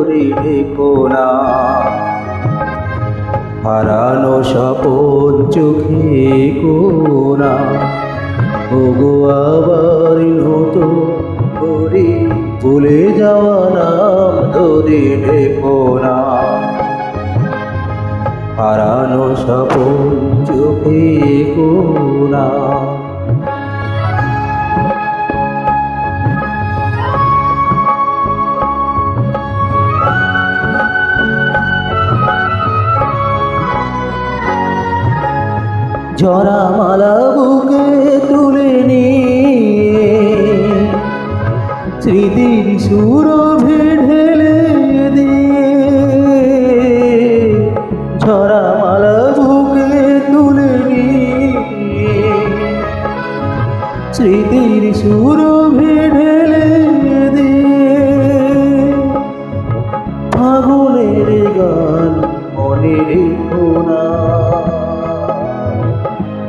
ধরে রেখো না। হারানো স্বপন চোখে কোনা, ওগো আবার নতুন করে ভুলে যাওয়া নাম ধরে রেখো না। হারানো স্বপন চোখে কোনা। ঝরা মালা বুকে তুলে নিয়ে স্মৃতির সুরভি ঢেলে দিয়ে, ঝরা মালা বুকে তুলে নিয়ে স্মৃতির সুরভি ঢেলে দিয়ে, ফাগুনের গান মনে রেখো না।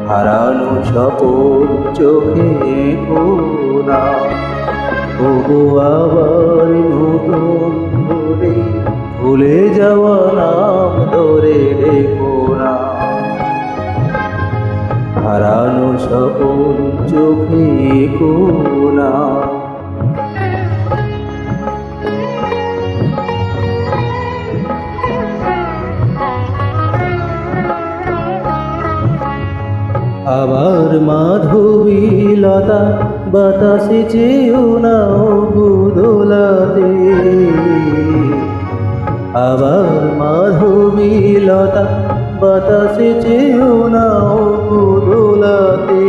হারানো স্বপন চোখে কোনা, ওগো আবার নতুন করে ভুলে যাওয়া নাম ধরে রেখো না। হারানো স্বপন চোখে কোনা। আবার মাধবীলতা বাতাসে চেয়েও না দোলাতে, আবার মাধবীলতা বাতাসে চেয়েও না দোলাতে।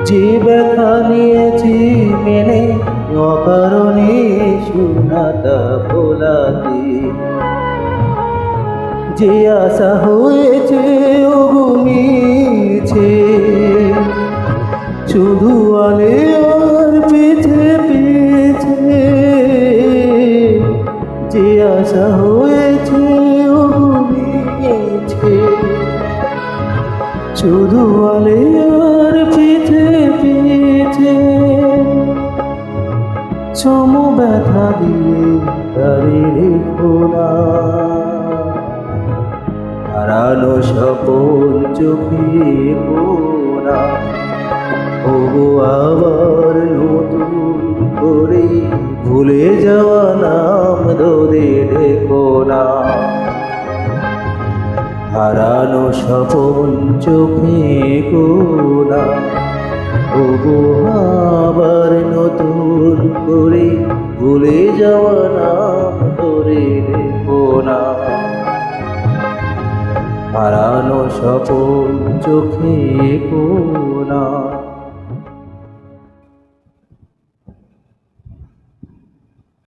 যে ব্যথা নিয়েছি মেনে অকারণে শূন্যতা ভোলাতে, যে আশা হয়েছে মিছে শুধু আলে আর পিছে পিছে, যে আশা হয়েছে মিছে শুধু আলে আর পিছে পিছে। চম ব্যথা দিয়ে তারে রেখো না। হারানো স্বপন চোখে কোনা, ওগো আবার নতুন করে ভুলে যাওয়া নাম ধরে রেখো না। হারানো স্বপন চোখে কোনা, ওগো আবার নতুন করে ভুলে যাওয়া নাম ধরে রেখো না। হারানো স্বপন চোখে কোনা।